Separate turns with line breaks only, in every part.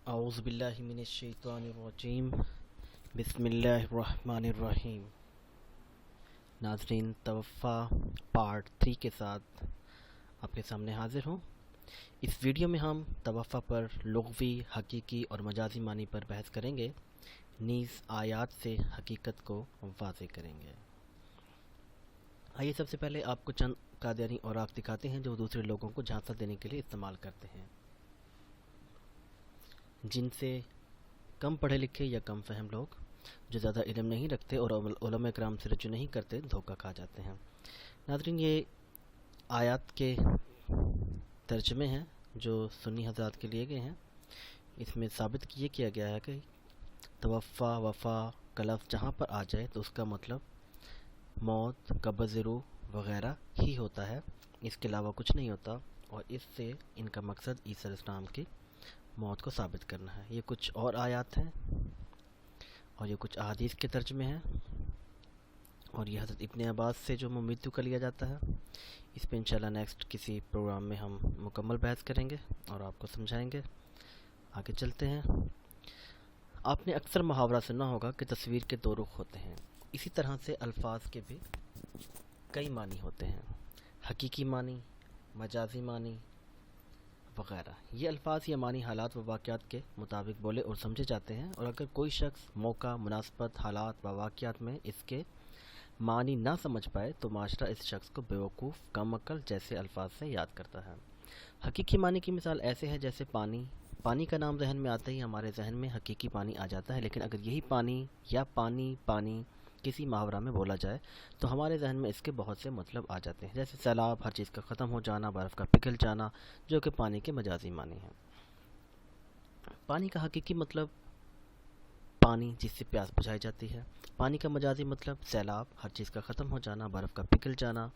اعوذ باللہ من الشیطان الرجیم بسم اللہ الرحمن الرحیم۔ ناظرین، توفع پارٹ 3 کے ساتھ آپ کے سامنے حاضر ہوں۔ اس ویڈیو میں ہم توفع پر لغوی، حقیقی اور مجازی معنی پر بحث کریں گے، نیز آیات سے حقیقت کو واضح کریں گے۔ آئیے سب سے پہلے آپ کو چند قادیانی اوراق دکھاتے ہیں جو دوسرے لوگوں کو جھانسا دینے کے لیے استعمال کرتے ہیں، جن سے کم پڑھے لکھے یا کم فہم لوگ جو زیادہ علم نہیں رکھتے اور علماء کرام سے رجوع نہیں کرتے دھوکہ کھا جاتے ہیں۔ ناظرین، یہ آیات کے ترجمے ہیں جو سنی حضرات کے لیے گئے ہیں۔ اس میں ثابت یہ کیا گیا ہے کہ توفع، وفا کا لفظ جہاں پر آ جائے تو اس کا مطلب موت، قبض روح وغیرہ ہی ہوتا ہے، اس کے علاوہ کچھ نہیں ہوتا، اور اس سے ان کا مقصد عیسی علیہ السلام کی موت کو ثابت کرنا ہے۔ یہ کچھ اور آیات ہیں اور یہ کچھ احادیث کے ترجمے ہیں، اور یہ حضرت ابن عباس سے جو ممیتو کا لیا جاتا ہے۔ اس پہ انشاءاللہ نیکسٹ کسی پروگرام میں ہم مکمل بحث کریں گے اور آپ کو سمجھائیں گے۔ آگے چلتے ہیں۔ آپ نے اکثر محاورہ سنا ہوگا کہ تصویر کے دو رخ ہوتے ہیں، اسی طرح سے الفاظ کے بھی کئی معنی ہوتے ہیں، حقیقی معنی، مجازی معنی وغیرہ۔ یہ الفاظ یا معنی حالات و واقعات کے مطابق بولے اور سمجھے جاتے ہیں، اور اگر کوئی شخص موقع، مناسبت، حالات و واقعات میں اس کے معنی نہ سمجھ پائے تو معاشرہ اس شخص کو بیوقوف، کم عقل جیسے الفاظ سے یاد کرتا ہے۔ حقیقی معنی کی مثال ایسے ہے جیسے پانی کا نام ذہن میں آتے ہی ہمارے ذہن میں حقیقی پانی آ جاتا ہے، لیکن اگر یہی پانی یا پانی کسی محاورہ میں بولا جائے تو ہمارے ذہن میں اس کے بہت سے مطلب آ جاتے ہیں، جیسے سیلاب، ہر چیز کا ختم ہو جانا، برف کا پگھل جانا، جو کہ پانی کے مجازی معنی ہیں۔ پانی کا حقیقی مطلب پانی جس سے پیاس بجھائی جاتی ہے، پانی کا مجازی مطلب سیلاب، ہر چیز کا ختم ہو جانا، برف کا پگھل جانا،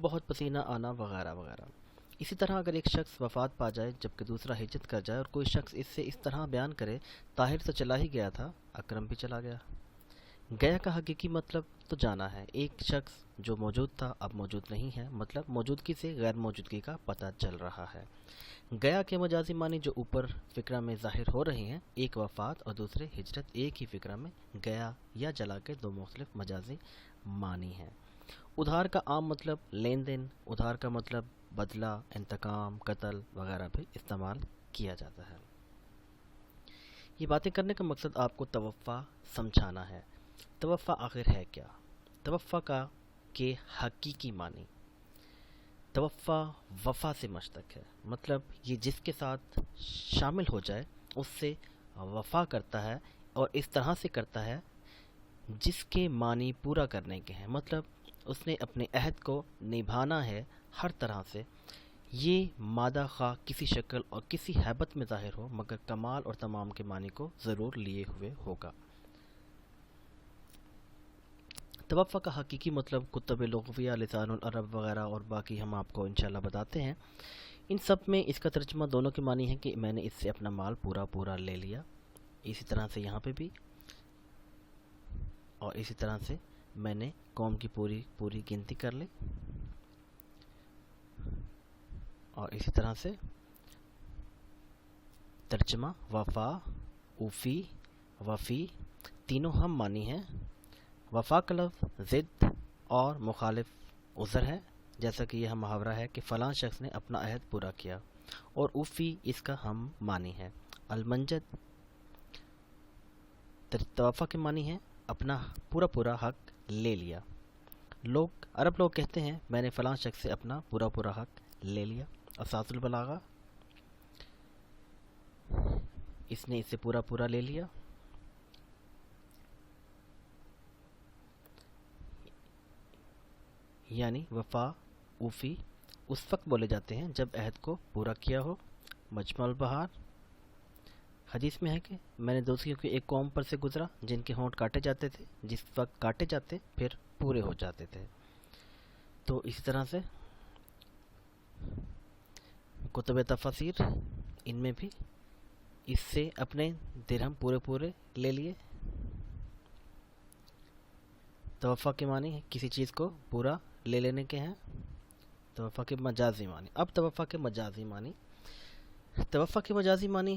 بہت پسینہ آنا وغیرہ وغیرہ۔ اسی طرح اگر ایک شخص وفات پا جائے جبکہ دوسرا ہجرت کر جائے اور کوئی شخص اس سے اس طرح بیان کرے، طاہر تو چلا ہی گیا تھا، اکرم بھی چلا گیا۔ گیا کا حقیقی مطلب تو جانا ہے، ایک شخص جو موجود تھا اب موجود نہیں ہے، مطلب موجودگی سے غیر موجودگی کا پتہ چل رہا ہے۔ گیا کے مجازی معنی جو اوپر فقرہ میں ظاہر ہو رہے ہیں، ایک وفات اور دوسرے ہجرت، ایک ہی فقرہ میں گیا یا جلا کے دو مختلف مجازی معنی ہیں۔ ادھار کا عام مطلب لین دین، ادھار کا مطلب بدلہ، انتقام، قتل وغیرہ بھی استعمال کیا جاتا ہے۔ یہ باتیں کرنے کا مقصد آپ کو توفع سمجھانا ہے۔ توفع آخر ہے کیا؟ توفع کا کے حقیقی معنی، توفع وفا سے مشتق ہے، مطلب یہ جس کے ساتھ شامل ہو جائے اس سے وفا کرتا ہے، اور اس طرح سے کرتا ہے جس کے معنی پورا کرنے کے ہیں، مطلب اس نے اپنے عہد کو نبھانا ہے ہر طرح سے۔ یہ مادہ خواہ کسی شکل اور کسی ہیبت میں ظاہر ہو، مگر کمال اور تمام کے معنی کو ضرور لیے ہوئے ہوگا۔ توفع کا حقیقی مطلب کتب لغویہ، لسان العرب وغیرہ اور باقی ہم آپ کو انشاءاللہ بتاتے ہیں۔ ان سب میں اس کا ترجمہ دونوں کے معنی ہے کہ میں نے اس سے اپنا مال پورا لے لیا، اسی طرح سے یہاں پہ بھی، اور اسی طرح سے میں نے قوم کی پوری گنتی کر لی، اور اسی طرح سے ترجمہ وفا، اوفی، وفی تینوں ہم معنی ہیں۔ وفا کا لفظ ضد اور مخالف عذر ہے، جیسا کہ یہ محاورہ ہے کہ فلاں شخص نے اپنا عہد پورا کیا، اور اوفی اس کا ہم معنی ہے۔ المنجد توفع کے معنی ہے اپنا پورا حق لے لیا۔ عرب لوگ کہتے ہیں میں نے فلاں شخص سے اپنا پورا حق لے لیا۔ اساس البلاغہ، اس نے اس سے پورا لے لیا۔ یعنی وفا، اوفی اس وقت بولے جاتے ہیں جب عہد کو پورا کیا ہو۔ مجمع البحار، حدیث میں ہے کہ میں نے دوسریوں کی ایک قوم پر سے گزرا جن کے ہونٹ کاٹے جاتے تھے، جس وقت کاٹے جاتے پھر پورے ہو جاتے تھے۔ تو اسی طرح سے کتب تفاسیر، ان میں بھی اس سے اپنے درہم پورے لے لیے۔ توفع کے معنی کسی چیز کو پورا لے لینے کے ہیں۔ توفع کے مجازی معنی، اب توفع کے مجازی معنی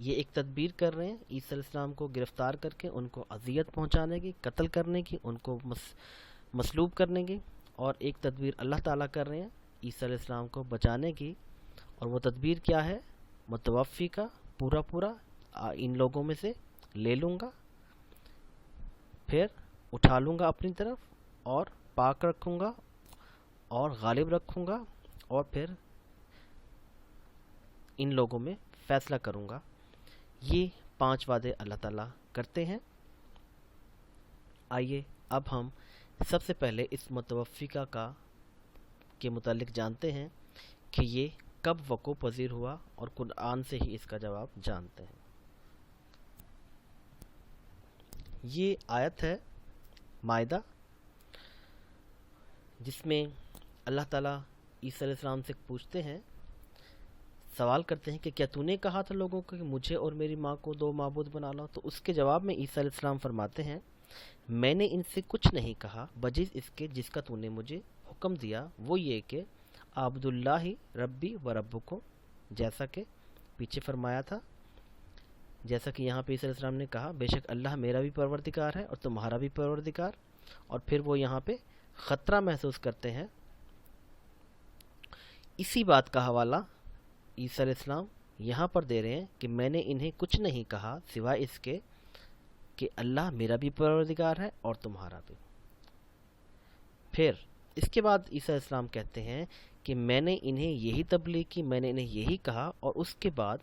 یہ ایک تدبیر کر رہے ہیں عیسیٰ علیہ السلام کو گرفتار کر کے ان کو اذیت پہنچانے کی، قتل کرنے کی، ان کو مصلوب کرنے کی، اور ایک تدبیر اللہ تعالیٰ کر رہے ہیں عیسیٰ علیہ السلام کو بچانے کی، اور وہ تدبیر کیا ہے؟ متوفی کا پورا پورا ان لوگوں میں سے لے لوں گا، پھر اٹھا لوں گا اپنی طرف اور پاک رکھوں گا اور غالب رکھوں گا، اور پھر ان لوگوں میں فیصلہ کروں گا۔ یہ 5 وعدے اللہ تعالیٰ کرتے ہیں۔ آئیے اب ہم سب سے پہلے اس متوفیقہ کے متعلق جانتے ہیں کہ یہ کب وقوع پذیر ہوا، اور قرآن سے ہی اس کا جواب جانتے ہیں۔ یہ آیت ہے مائدہ، جس میں اللہ تعالیٰ عیسیٰ علیہ السلام سے پوچھتے ہیں، سوال کرتے ہیں کہ کیا تو نے کہا تھا لوگوں کو کہ مجھے اور میری ماں کو 2 معبود بنا لو؟ تو اس کے جواب میں عیسیٰ علیہ السلام فرماتے ہیں، میں نے ان سے کچھ نہیں کہا بجز اس کے جس کا تو نے مجھے حکم دیا، وہ یہ کہ عبد اللہ ربی و ربکم، جیسا کہ پیچھے فرمایا تھا، جیسا کہ یہاں پہ عیسیٰ علیہ السلام نے کہا بے شک اللہ میرا بھی پروردگار ہے اور تمہارا بھی پروردگار، اور پھر وہ یہاں پہ خطرہ محسوس کرتے ہیں۔ اسی بات کا حوالہ عیسیٰ علیہ السلام یہاں پر دے رہے ہیں کہ میں نے انہیں کچھ نہیں کہا سوائے اس کے کہ اللہ میرا بھی پروردگار ہے اور تمہارا بھی۔ پھر اس کے بعد عیسیٰ علیہ السلام کہتے ہیں کہ میں نے انہیں یہی تبلیغ کی، میں نے انہیں یہی کہا، اور اس کے بعد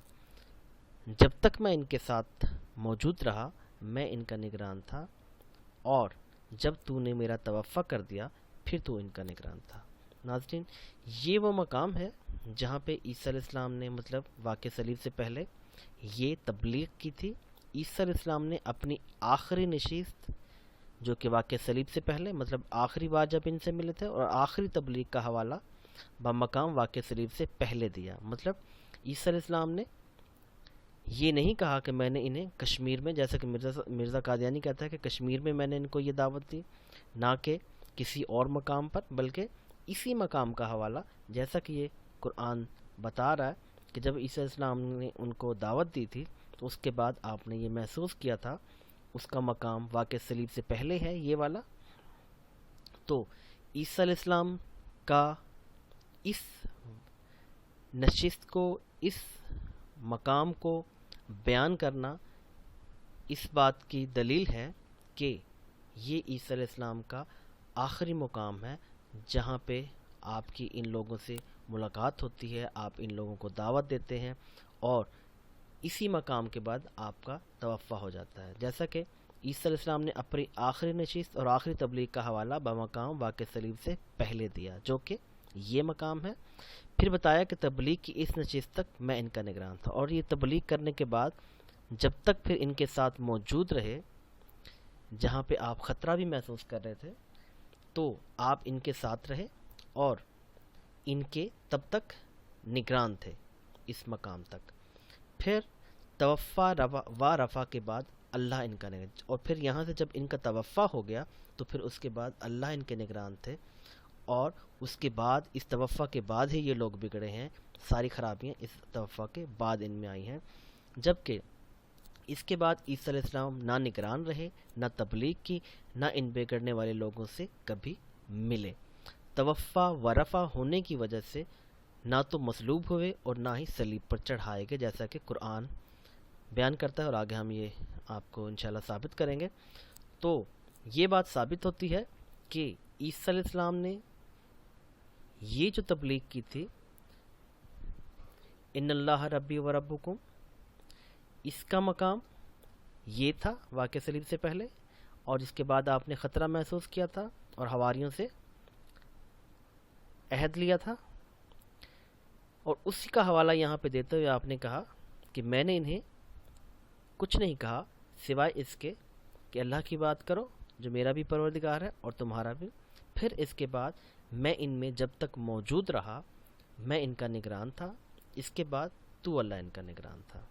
جب تک میں ان کے ساتھ موجود رہا میں ان کا نگران تھا، اور جب تو نے میرا توفیٰ کر دیا پھر تو ان کا نگران تھا۔ ناظرین، یہ وہ مقام ہے جہاں پہ عیسیٰ علیہ السلام نے واقع صلیب سے پہلے یہ تبلیغ کی تھی۔ عیسیٰ علیہ السلام نے اپنی آخری نشست جو کہ واقع صلیب سے پہلے آخری بار جب ان سے ملے تھے، اور آخری تبلیغ کا حوالہ بمقام واقع صلیب سے پہلے دیا۔ عیسیٰ علیہ السلام نے یہ نہیں کہا کہ میں نے انہیں کشمیر میں، جیسا کہ مرزا قادیانی کہتا ہے کہ کشمیر میں نے ان کو یہ دعوت دی، نہ کہ کسی اور مقام پر، بلکہ اسی مقام کا حوالہ جیسا کہ یہ قرآن بتا رہا ہے کہ جب عیسیٰ علیہ السلام نے ان کو دعوت دی تھی تو اس کے بعد آپ نے یہ محسوس کیا تھا اس کا مقام واقع صلیب سے پہلے ہے یہ والا۔ تو عیسیٰ علیہ السلام کا اس نشست کو، اس مقام کو بیان کرنا اس بات کی دلیل ہے کہ یہ عیسیٰ علیہ السلام کا آخری مقام ہے جہاں پہ آپ کی ان لوگوں سے ملاقات ہوتی ہے، آپ ان لوگوں کو دعوت دیتے ہیں، اور اسی مقام کے بعد آپ کا توفیٰ ہو جاتا ہے، جیسا کہ عیسیٰ علیہ السلام نے اپنی آخری نشست اور آخری تبلیغ کا حوالہ بمقام واقع صلیب سے پہلے دیا، جو کہ یہ مقام ہے۔ پھر بتایا کہ تبلیغ کی اس نشست تک میں ان کا نگران تھا، اور یہ تبلیغ کرنے کے بعد جب تک پھر ان کے ساتھ موجود رہے، جہاں پہ آپ خطرہ بھی محسوس کر رہے تھے تو آپ ان کے ساتھ رہے اور ان کے تب تک نگران تھے اس مقام تک۔ پھر توفیٰ و رفع کے بعد اللہ ان کا نگران، اور پھر یہاں سے جب ان کا توفیٰ ہو گیا تو پھر اس کے بعد اللہ ان کے نگران تھے، اور اس کے بعد اس توفیٰ کے بعد ہی یہ لوگ بگڑے ہیں، ساری خرابیاں اس توفیٰ کے بعد ان میں آئی ہیں، جبکہ اس کے بعد عیسیٰ علیہ السلام نہ نگران رہے، نہ تبلیغ کی، نہ ان بگڑنے والے لوگوں سے کبھی ملے۔ توفیٰ و رفع ہونے کی وجہ سے نہ تو مصلوب ہوئے اور نہ ہی صلیب پر چڑھائے گئے، جیسا کہ قرآن بیان کرتا ہے، اور آگے ہم یہ آپ کو انشاءاللہ ثابت کریں گے۔ تو یہ بات ثابت ہوتی ہے کہ عیسیٰ علیہ السلام نے یہ جو تبلیغ کی تھی، ان اللہ ربی و ربکم، اس کا مقام یہ تھا واقع صلیب سے پہلے، اور اس کے بعد آپ نے خطرہ محسوس کیا تھا اور حواریوں سے عہد لیا تھا، اور اسی کا حوالہ یہاں پہ دیتے ہوئے آپ نے کہا کہ میں نے انہیں کچھ نہیں کہا سوائے اس کے کہ اللہ کی بات کرو جو میرا بھی پروردگار ہے اور تمہارا بھی۔ پھر اس کے بعد میں ان میں جب تک موجود رہا میں ان کا نگران تھا، اس کے بعد تو اللہ ان کا نگران تھا۔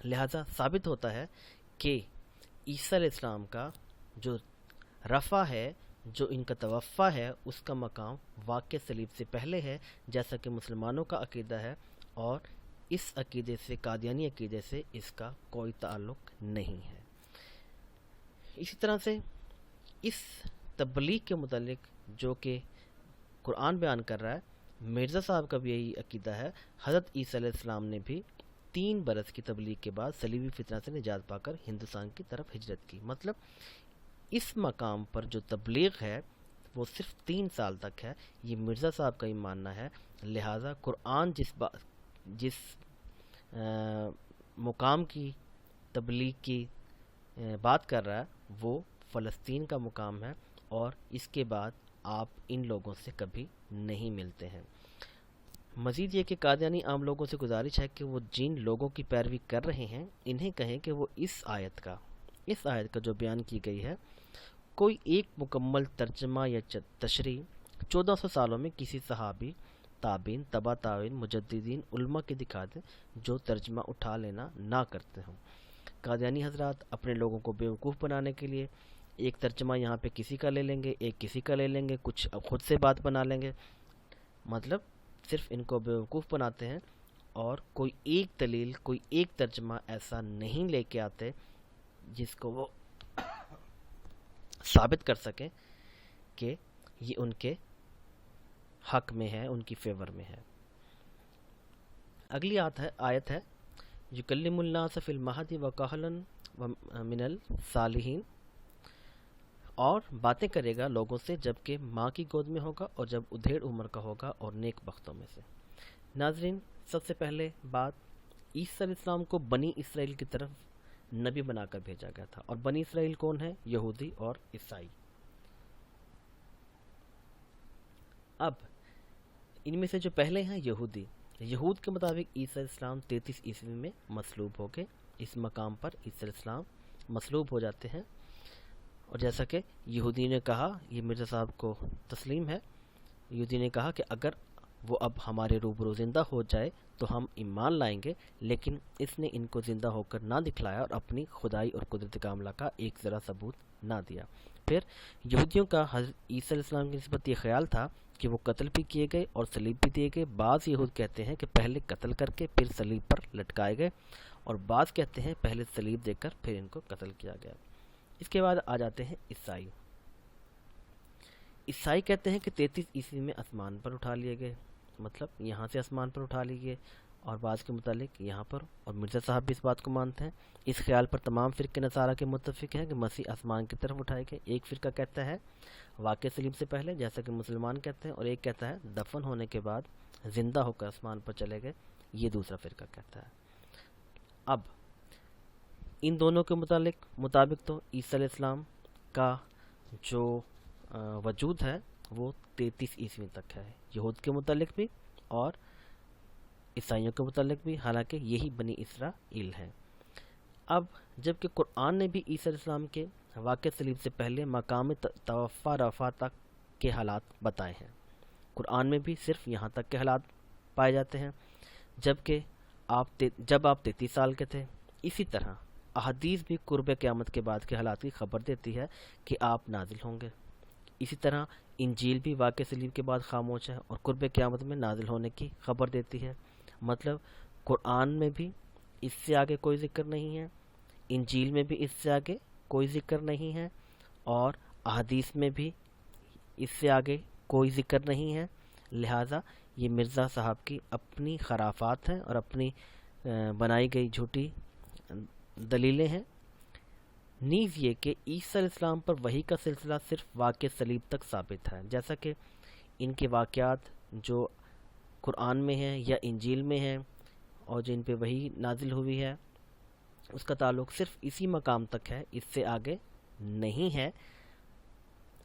لہذا ثابت ہوتا ہے کہ عیسیٰ علیہ السلام کا جو رفع ہے، جو ان کا توفیٰ ہے، اس کا مقام واقع صلیب سے پہلے ہے، جیسا کہ مسلمانوں کا عقیدہ ہے، اور اس عقیدے سے، قادیانی عقیدے سے اس کا کوئی تعلق نہیں ہے۔ اسی طرح سے اس تبلیغ کے متعلق جو کہ قرآن بیان کر رہا ہے، مرزا صاحب کا بھی یہی عقیدہ ہے۔ حضرت عیسیٰ علیہ السلام نے بھی 3 برس کی تبلیغ کے بعد صلیبی فتنہ سے نجات پا کر ہندوستان کی طرف ہجرت کی۔ مطلب اس مقام پر جو تبلیغ ہے وہ صرف 3 سال تک ہے، یہ مرزا صاحب کا ہی ماننا ہے۔ لہٰذا قرآن جس مقام کی تبلیغ کی بات کر رہا ہے وہ فلسطین کا مقام ہے، اور اس کے بعد آپ ان لوگوں سے کبھی نہیں ملتے ہیں۔ مزید یہ کہ قادیانی عام لوگوں سے گزارش ہے کہ وہ جن لوگوں کی پیروی کر رہے ہیں انہیں کہیں کہ وہ اس آیت کا جو بیان کی گئی ہے کوئی ایک مکمل ترجمہ یا تشریح 1400 سالوں میں کسی صحابی، تابعین، تبع تابعین، مجددین، علماء کے دکھا دیں جو ترجمہ اٹھا لینا نہ کرتے ہوں۔ قادیانی حضرات اپنے لوگوں کو بیوقوف بنانے کے لیے ایک ترجمہ یہاں پہ کسی کا لے لیں گے، ایک کسی کا لے لیں گے، کچھ خود سے بات بنا لیں گے، مطلب صرف ان کو بیوقوف بناتے ہیں، اور کوئی ایک دلیل، کوئی ایک ترجمہ ایسا نہیں لے کے آتے جس کو وہ ثابت کر سکیں کہ یہ ان کے حق میں ہے، ان کی فیور میں ہے۔ اگلی آیت ہے یکلم الناس فی المہد وکہلا ومن الصالحین، اور باتیں کرے گا لوگوں سے جبکہ ماں کی گود میں ہوگا اور جب ادھیڑ عمر کا ہوگا اور نیک بختوں میں سے۔ ناظرین، سب سے پہلے بات، عیسیٰ علیہ السلام کو بنی اسرائیل کی طرف نبی بنا کر بھیجا گیا تھا، اور بنی اسرائیل کون ہے؟ یہودی اور عیسائی۔ اب ان میں سے جو پہلے ہیں یہود کے مطابق عیسیٰ علیہ السلام 33 عیسوی میں مصلوب ہو گئے۔ اس مقام پر عیسیٰ علیہ السلام مصلوب ہو جاتے ہیں، اور جیسا کہ یہودی نے کہا، یہ مرزا صاحب کو تسلیم ہے، یہودی نے کہا کہ اگر وہ اب ہمارے روبرو زندہ ہو جائے تو ہم ایمان لائیں گے، لیکن اس نے ان کو زندہ ہو کر نہ دکھلایا اور اپنی خدائی اور قدرت کاملہ کا ایک ذرا ثبوت نہ دیا۔ پھر یہودیوں کا حضرت عیسیٰ علیہ السلام کی نسبت یہ خیال تھا کہ وہ قتل بھی کیے گئے اور صلیب بھی دیے گئے۔ بعض یہود کہتے ہیں کہ پہلے قتل کر کے پھر صلیب پر لٹکائے گئے، اور بعض کہتے ہیں پہلے صلیب دے کر پھر ان کو قتل کیا گیا۔ اس کے بعد آ جاتے ہیں عیسائی کہتے ہیں کہ 33 عیسوی میں آسمان پر اٹھا لیے گئے، مطلب یہاں سے آسمان پر اٹھا لیے گئے، اور بعض کے متعلق یہاں پر، اور مرزا صاحب بھی اس بات کو مانتے ہیں۔ اس خیال پر تمام فرقے نصارہ کے متفق ہیں کہ مسیح آسمان کی طرف اٹھائے گئے۔ ایک فرقہ کہتا ہے واقع صلیب سے پہلے، جیسا کہ مسلمان کہتے ہیں، اور ایک کہتا ہے دفن ہونے کے بعد زندہ ہو کر آسمان پر چلے گئے، یہ دوسرا فرقہ کہتا ہے۔ اب ان دونوں کے مطابق تو عیسیٰ علیہ السلام کا جو وجود ہے وہ 33 عیسوی تک ہے، یہود کے متعلق بھی اور عیسائیوں کے متعلق بھی، حالانکہ یہی بنی اسرائیل ہے۔ اب جبکہ قرآن نے بھی عیسیٰ علیہ السلام کے واقع صلیب سے پہلے مقام توفا رفع تک کے حالات بتائے ہیں، قرآن میں بھی صرف یہاں تک کے حالات پائے جاتے ہیں جب آپ 33 سال کے تھے۔ اسی طرح احادیث بھی قرب قیامت کے بعد کے حالات کی خبر دیتی ہے کہ آپ نازل ہوں گے۔ اسی طرح انجیل بھی واقع صلیب کے بعد خاموش ہے اور قرب قیامت میں نازل ہونے کی خبر دیتی ہے۔ مطلب قرآن میں بھی اس سے آگے کوئی ذکر نہیں ہے، انجیل میں بھی اس سے آگے کوئی ذکر نہیں ہے، اور احادیث میں بھی اس سے آگے کوئی ذکر نہیں ہے۔ لہٰذا یہ مرزا صاحب کی اپنی خرافات ہیں اور اپنی بنائی گئی جھوٹی دلیلیں ہیں۔ نیز یہ کہ عیسیٰ علیہ السلام پر وحی کا سلسلہ صرف واقع صلیب تک ثابت ہے، جیسا کہ ان کے واقعات جو قرآن میں ہیں یا انجیل میں ہیں اور جن پہ وحی نازل ہوئی ہے اس کا تعلق صرف اسی مقام تک ہے، اس سے آگے نہیں ہے۔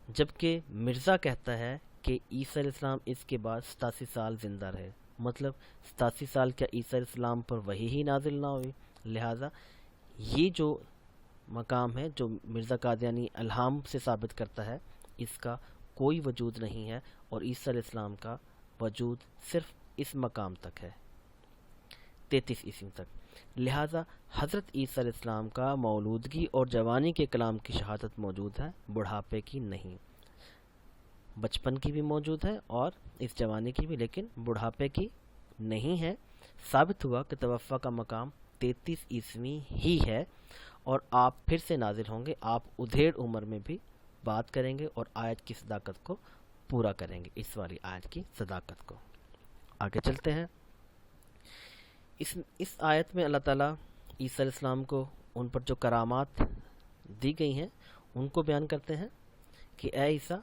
جبکہ مرزا کہتا ہے کہ عیسیٰ علیہ السلام اس کے بعد 87 سال زندہ رہے، مطلب 87 سال کیا عیسیٰ علیہ السلام پر وحی ہی نازل نہ ہوئی؟ لہٰذا یہ جو مقام ہے جو مرزا قادیانی الہام سے ثابت کرتا ہے اس کا کوئی وجود نہیں ہے، اور عیسیٰ علیہ السلام کا وجود صرف اس مقام تک ہے، 33 عیسوی تک۔ لہٰذا حضرت عیسیٰ علیہ السلام کا مولودگی اور جوانی کے کلام کی شہادت موجود ہے، بڑھاپے کی نہیں، بچپن کی بھی موجود ہے اور اس جوانی کی بھی، لیکن بڑھاپے کی نہیں ہے۔ ثابت ہوا کہ توفع کا مقام 33 عیسوی ہی ہے اور آپ پھر سے نازل ہوں گے. آپ ادھیڑ عمر میں بھی بات کریں گے اور آیت کی صداقت کو پورا کریں گے, اس والی آیت کی صداقت کو. آگے چلتے ہیں. اس آیت میں اللہ تعالیٰ عیسیٰ علیہ السلام کو ان پر جو کرامات دی گئی ہیں ان کو بیان کرتے ہیں کہ اے عیسیٰ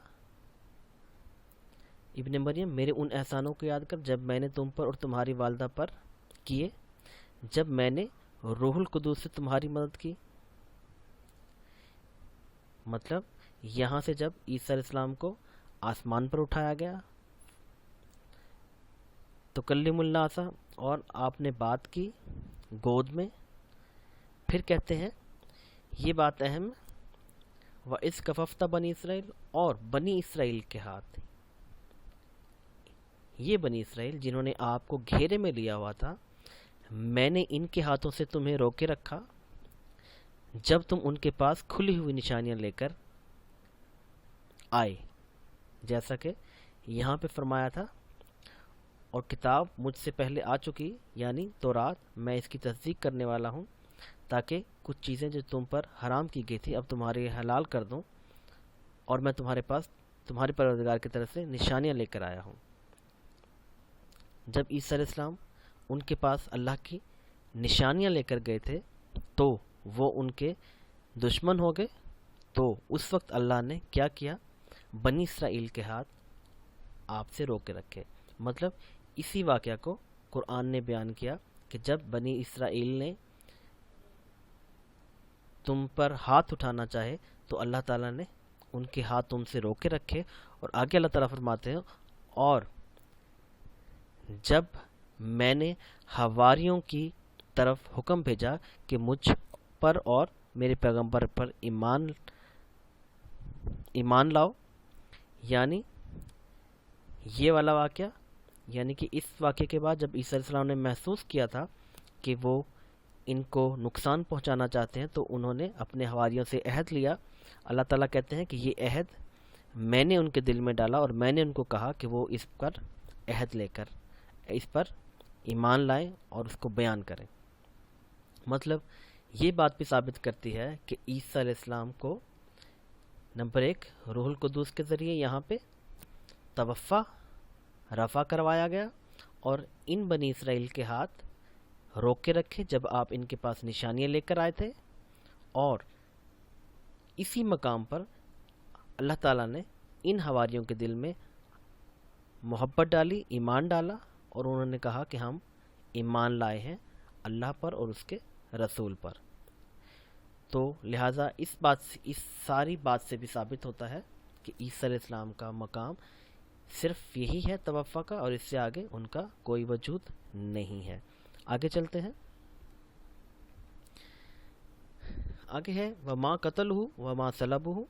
ابن مریم, میرے ان احسانوں کو یاد کر جب میں نے تم پر اور تمہاری والدہ پر کیے, جب میں نے روح القدس سے تمہاری مدد کی. مطلب یہاں سے جب عیسیٰ علیہ السلام کو آسمان پر اٹھایا گیا تو کلم اللہ سا, اور آپ نے بات کی گود میں. پھر کہتے ہیں یہ بات اہم, وَإِذْ كَفَفْتَ بنی اسرائیل, اور بنی اسرائیل کے ہاتھ, یہ بنی اسرائیل جنہوں نے آپ کو گھیرے میں لیا ہوا تھا, میں نے ان کے ہاتھوں سے تمہیں روکے رکھا جب تم ان کے پاس کھلی ہوئی نشانیاں لے کر آئے, جیسا کہ یہاں پہ فرمایا تھا, اور کتاب مجھ سے پہلے آ چکی یعنی تورات, میں اس کی تصدیق کرنے والا ہوں تاکہ کچھ چیزیں جو تم پر حرام کی گئی تھی اب تمہارے حلال کر دوں, اور میں تمہارے پاس تمہارے پروردگار کی طرف سے نشانیاں لے کر آیا ہوں. جب عیسیٰ علیہ السلام ان کے پاس اللہ کی نشانیاں لے کر گئے تھے تو وہ ان کے دشمن ہو گئے, تو اس وقت اللہ نے کیا کیا, بنی اسرائیل کے ہاتھ آپ سے روکے رکھے. مطلب اسی واقعہ کو قرآن نے بیان کیا کہ جب بنی اسرائیل نے تم پر ہاتھ اٹھانا چاہے تو اللہ تعالیٰ نے ان کے ہاتھ تم سے روکے رکھے. اور آگے اللہ تعالیٰ فرماتے ہیں, اور جب میں نے حواریوں کی طرف حکم بھیجا کہ مجھ پر اور میرے پیغمبر پر ایمان لاؤ, یعنی یہ والا واقعہ, یعنی کہ اس واقعے کے بعد جب عیسیٰ علیہ السلام نے محسوس کیا تھا کہ وہ ان کو نقصان پہنچانا چاہتے ہیں تو انہوں نے اپنے حواریوں سے عہد لیا. اللہ تعالیٰ کہتے ہیں کہ یہ عہد میں نے ان کے دل میں ڈالا اور میں نے ان کو کہا کہ وہ اس پر عہد لے کر اس پر ایمان لائیں اور اس کو بیان کریں. مطلب یہ بات بھی ثابت کرتی ہے کہ عیسیٰ علیہ السلام کو نمبر 1 روح القدس کے ذریعے یہاں پہ توفع رفع کروایا گیا, اور ان بنی اسرائیل کے ہاتھ روک کے رکھے جب آپ ان کے پاس نشانیاں لے کر آئے تھے, اور اسی مقام پر اللہ تعالیٰ نے ان حواریوں کے دل میں محبت ڈالی, ایمان ڈالا, اور انہوں نے کہا کہ ہم ایمان لائے ہیں اللہ پر اور اس کے رسول پر. تو لہٰذا اس ساری بات سے بھی ثابت ہوتا ہے کہ عیسیٰ علیہ السلام کا مقام صرف یہی ہے توفع کا, اور اس سے آگے ان کا کوئی وجود نہیں ہے. آگے چلتے ہیں. آگے ہے وَمَا قَتَلُهُ وَمَا صَلَبُهُ.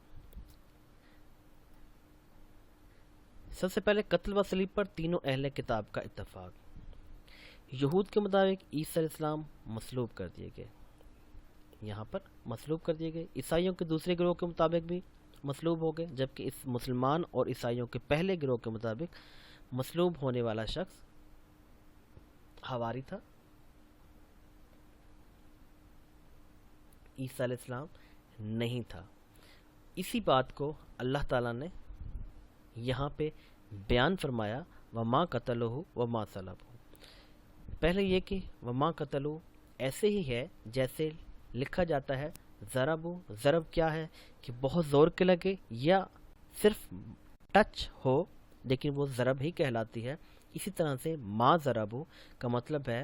سب سے پہلے قتل و صلیب پر تینوں اہل کتاب کا اتفاق. یہود کے مطابق عیسیٰ علیہ السلام مصلوب کر دیے گئے, یہاں پر مصلوب کر دیے گئے. عیسائیوں کے دوسرے گروہ کے مطابق بھی مصلوب ہو گئے, جبکہ اس مسلمان اور عیسائیوں کے پہلے گروہ کے مطابق مصلوب ہونے والا شخص حواری تھا, عیسیٰ علیہ السلام نہیں تھا. اسی بات کو اللہ تعالیٰ نے یہاں پہ بیان فرمایا وَمَا قَتَلُهُ وَمَا صَلَبُهُ. پہلے یہ کہ وَمَا قَتَلُهُ ایسے ہی ہے جیسے لکھا جاتا ہے ضربو. ضرب کیا ہے کہ بہت زور کے لگے یا صرف ٹچ ہو, لیکن وہ ضرب ہی کہلاتی ہے. اسی طرح سے ما ضربو کا مطلب ہے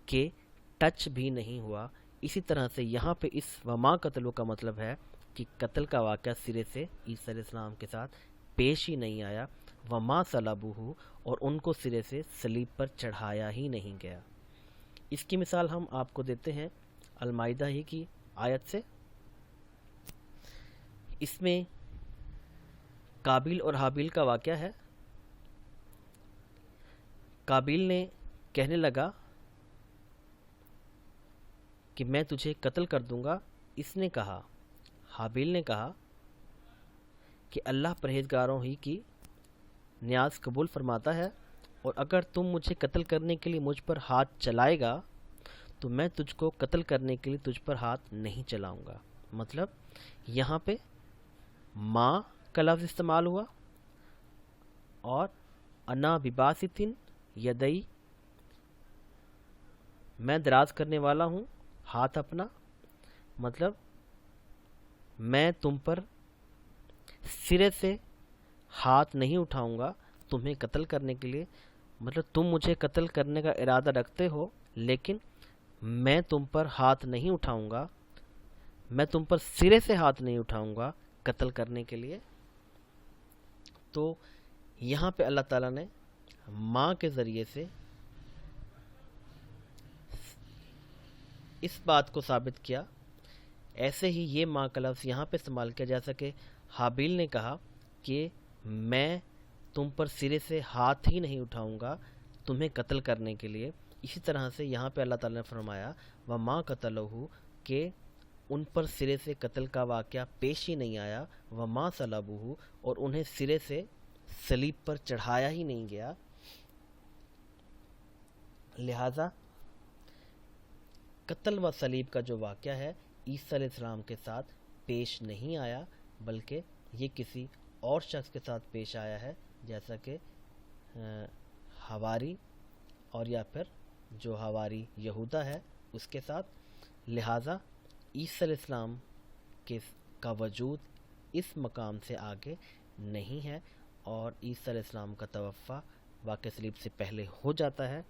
کہ ٹچ بھی نہیں ہوا. اسی طرح سے یہاں پہ اس وما قتلو کا مطلب ہے کہ قتل کا واقعہ سرے سے عیسیٰ علیہ السلام کے ساتھ پیش ہی نہیں آیا. وما صلبوہ, اور ان کو سرے سے صلیب پر چڑھایا ہی نہیں گیا. اس کی مثال ہم آپ کو دیتے ہیں المائدہ ہی کی آیت سے. اس میں قابیل اور حابیل کا واقعہ ہے. قابیل نے کہنے لگا کہ میں تجھے قتل کر دوں گا. اس نے کہا, حابیل نے کہا کہ اللہ پرہیزگاروں ہی کی نیاز قبول فرماتا ہے, اور اگر تم مجھے قتل کرنے کے لیے مجھ پر ہاتھ چلائے گا تو میں تجھ کو قتل کرنے کے لیے تجھ پر ہاتھ نہیں چلاؤں گا. مطلب یہاں پہ ماں کا لفظ استعمال ہوا اور انا بباسطن یدئی، میں دراز کرنے والا ہوں ہاتھ اپنا، مطلب میں تم پر سرے سے ہاتھ نہیں اٹھاؤں گا تمہیں قتل کرنے کے لیے. مطلب تم مجھے قتل کرنے کا ارادہ رکھتے ہو لیکن میں تم پر ہاتھ نہیں اٹھاؤں گا، میں تم پر سرے سے ہاتھ نہیں اٹھاؤں گا قتل کرنے کے لیے. تو یہاں پہ اللہ تعالیٰ نے ماں کے ذریعے سے اس بات کو ثابت کیا. ایسے ہی یہ ماں کا لفظ یہاں پہ استعمال کیا، جیسا کہ حابیل نے کہا کہ میں تم پر سرے سے ہاتھ ہی نہیں اٹھاؤں گا تمہیں قتل کرنے کے لیے. اسی طرح سے یہاں پہ اللہ تعالیٰ نے فرمایا وَمَا قَتَلُوهُ، کہ ان پر سرے سے قتل کا واقعہ پیش ہی نہیں آیا. وَمَا صَلَبُوهُ، اور انہیں سرے سے صلیب پر چڑھایا ہی نہیں گیا. لہٰذا قتل و صلیب کا جو واقعہ ہے عیسیٰ علیہ السلام کے ساتھ پیش نہیں آیا، بلکہ یہ کسی اور شخص کے ساتھ پیش آیا ہے، جیسا کہ حواری اور یا پھر جو حواری یہودا ہے اس کے ساتھ. لہٰذا عیسیٰ علیہ السلام کا وجود اس مقام سے آگے نہیں ہے، اور عیسیٰ علیہ السلام کا توفیٰ واقعہ صلیب سے پہلے ہو جاتا ہے،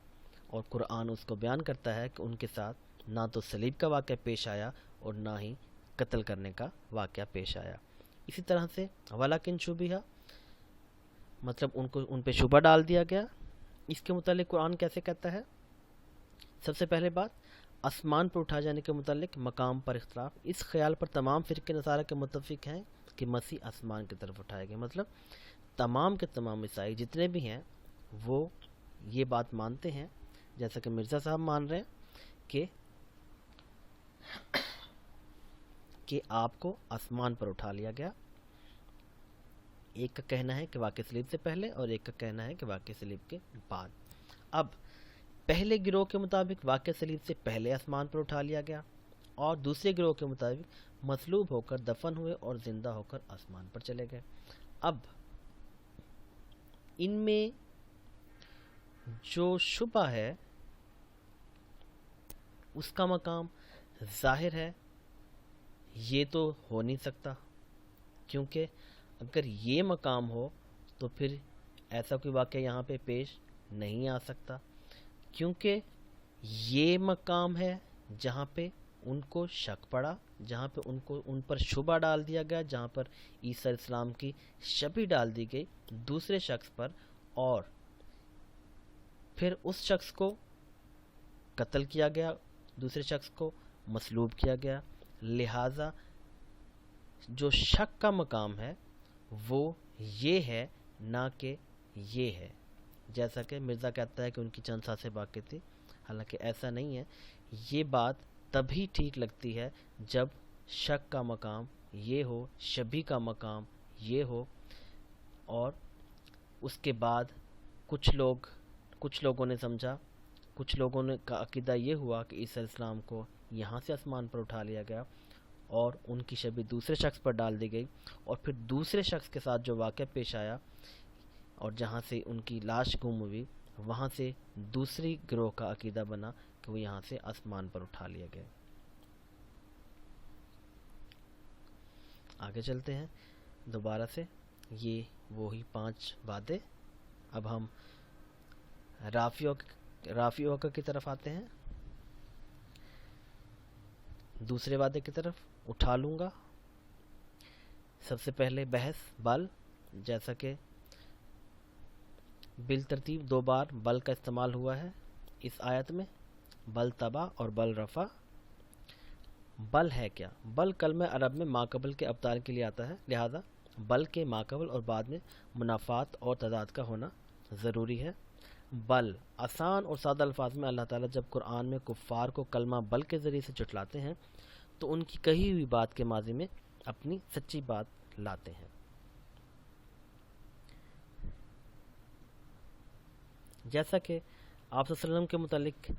اور قرآن اس کو بیان کرتا ہے کہ ان کے ساتھ نہ تو صلیب کا واقعہ پیش آیا اور نہ ہی قتل کرنے کا واقعہ پیش آیا. اسی طرح سے وَلَٰكِن شُبِّهَ، مطلب ان پہ شبہ ڈال دیا گیا. اس کے متعلق قرآن کیسے کہتا ہے؟ سب سے پہلے بات، آسمان پر اٹھائے جانے کے متعلق مقام پر اختلاف. اس خیال پر تمام فرقے نصارہ کے متفق ہیں کہ مسیح آسمان کی طرف اٹھائے گئے. مطلب تمام کے تمام عیسائی جتنے بھی ہیں وہ یہ بات مانتے ہیں، جیسا کہ مرزا صاحب مان رہے ہیں کہ آپ کو آسمان پر اٹھا لیا گیا. ایک کا کہنا ہے کہ واقعہ صلیب سے پہلے اور ایک کا کہنا ہے کہ واقعہ صلیب کے بعد. اب پہلے گروہ کے مطابق واقعہ صلیب سے پہلے آسمان پر اٹھا لیا گیا، اور دوسرے گروہ کے مطابق مصلوب ہو کر دفن ہوئے اور زندہ ہو کر آسمان پر چلے گئے. اب ان میں جو شبہ ہے اس کا مقام ظاہر ہے یہ تو ہو نہیں سکتا، کیونکہ اگر یہ مقام ہو تو پھر ایسا کوئی واقعہ یہاں پہ پیش نہیں آ سکتا، کیونکہ یہ مقام ہے جہاں پہ ان کو شک پڑا، جہاں پہ ان پر شبہ ڈال دیا گیا، جہاں پر عیسیٰ علیہ السلام کی شبیہ ڈال دی گئی دوسرے شخص پر، اور پھر اس شخص کو قتل کیا گیا، دوسرے شخص کو مصلوب کیا گیا. لہٰذا جو شک کا مقام ہے وہ یہ ہے نہ کہ یہ ہے. جیسا کہ مرزا کہتا ہے کہ ان کی چند سانسیں باقی تھی، حالانکہ ایسا نہیں ہے. یہ بات تبھی ٹھیک لگتی ہے جب شک کا مقام یہ ہو، شبیہ کا مقام یہ ہو، اور اس کے بعد کچھ لوگوں نے سمجھا، کچھ لوگوں نے کا عقیدہ یہ ہوا کہ عیسیٰ علیہ السلام کو یہاں سے آسمان پر اٹھا لیا گیا اور ان کی شبیہ دوسرے شخص پر ڈال دی گئی، اور پھر دوسرے شخص کے ساتھ جو واقعہ پیش آیا اور جہاں سے ان کی لاش گم ہوئی، وہاں سے دوسری گروہ کا عقیدہ بنا کہ وہ یہاں سے آسمان پر اٹھا لیا گیا. آگے چلتے ہیں دوبارہ سے. یہ وہی 5 باتیں. اب ہم رافع وقع کی طرف آتے ہیں، دوسرے وعدے کی طرف. اٹھا لوں گا. سب سے پہلے بحث بل، جیسا کہ بالترتیب 2 بار بل کا استعمال ہوا ہے اس آیت میں، بل تبا اور بل رفع. بل ہے کیا؟ بل کلمہ عرب میں ماقبل کے ابدال کے لیے آتا ہے، لہذا بل کے ماقبل اور بعد میں منافات اور تضاد کا ہونا ضروری ہے. بل آسان اور سادہ الفاظ میں اللہ تعالیٰ جب قرآن میں کفار کو کلمہ بل کے ذریعے سے جھٹلاتے ہیں تو ان کی کہی ہوئی بات کے ماضی میں اپنی سچی بات لاتے ہیں. جیسا کہ آپ صلی اللہ علیہ وسلم کے متعلق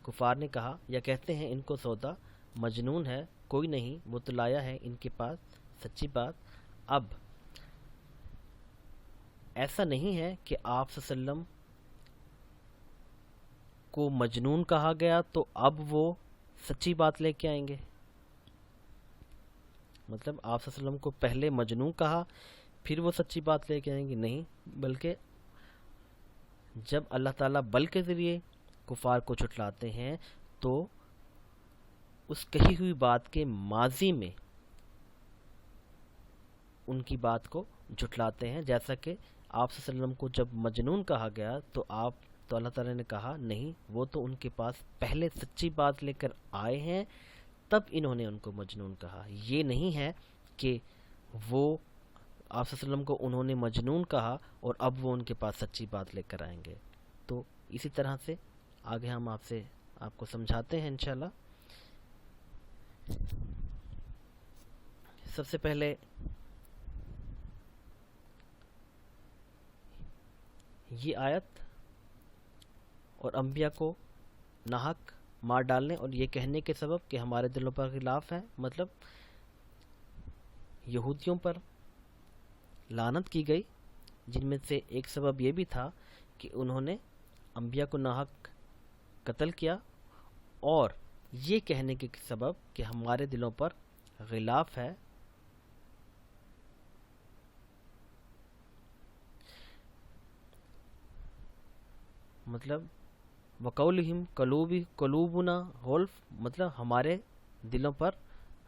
کفار نے کہا یا کہتے ہیں ان کو سودا مجنون ہے، کوئی نہیں، وہ تو لایا ہے ان کے پاس سچی بات۔ اب ایسا نہیں ہے کہ آپ صلی اللہ علیہ وسلم کو مجنون کہا گیا تو اب وہ سچی بات لے کے آئیں گے، مطلب آپ صلی اللہ علیہ وسلم کو پہلے مجنون کہا پھر وہ سچی بات لے کے آئیں گے، نہیں، بلکہ جب اللہ تعالیٰ بل کے ذریعے کفار کو جھٹلاتے ہیں تو اس کہی ہوئی بات کے ماضی میں ان کی بات کو جھٹلاتے ہیں۔ جیسا کہ آپ صلی اللہ علیہ وسلم کو جب مجنون کہا گیا تو اللہ تعالیٰ نے کہا نہیں، وہ تو ان کے پاس پہلے سچی بات لے کر آئے ہیں تب انہوں نے ان کو مجنون کہا۔ یہ نہیں ہے کہ وہ آپ صلی اللہ علیہ وسلم کو انہوں نے مجنون کہا اور اب وہ ان کے پاس سچی بات لے کر آئیں گے۔ تو اسی طرح سے آگے ہم آپ کو سمجھاتے ہیں انشاءاللہ۔ سب سے پہلے یہ آیت اور انبیاء کو ناحق مار ڈالنے اور یہ کہنے کے سبب کہ ہمارے دلوں پر خلاف ہے، مطلب یہودیوں پر لعنت کی گئی، جن میں سے ایک سبب یہ بھی تھا کہ انہوں نے انبیاء کو ناحق قتل کیا، اور یہ کہنے کے سبب کہ ہمارے دلوں پر غلاف ہے۔ مطلب وَقَوْلِهِمْ قُلُوبُنَا غُلْف، مطلب ہمارے دلوں پر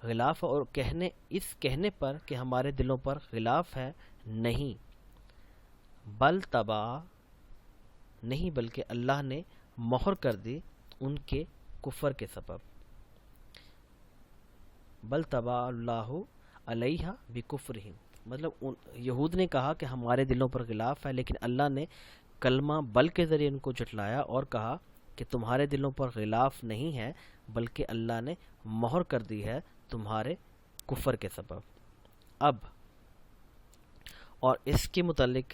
غلاف ہے، اور اس کہنے پر کہ ہمارے دلوں پر غلاف ہے نہیں، بل طبع نہیں، بلکہ اللہ نے مہر کر دی ان کے کفر کے سبب۔ بل طبع اللہ علیہا بکفرہم، مطلب یہود نے کہا کہ ہمارے دلوں پر غلاف ہے، لیکن اللہ نے کلمہ بل کے ذریعے ان کو جھٹلایا اور کہا کہ تمہارے دلوں پر غلاف نہیں ہے، بلکہ اللہ نے مہر کر دی ہے تمہارے کفر کے سبب۔ اب اور اس کے متعلق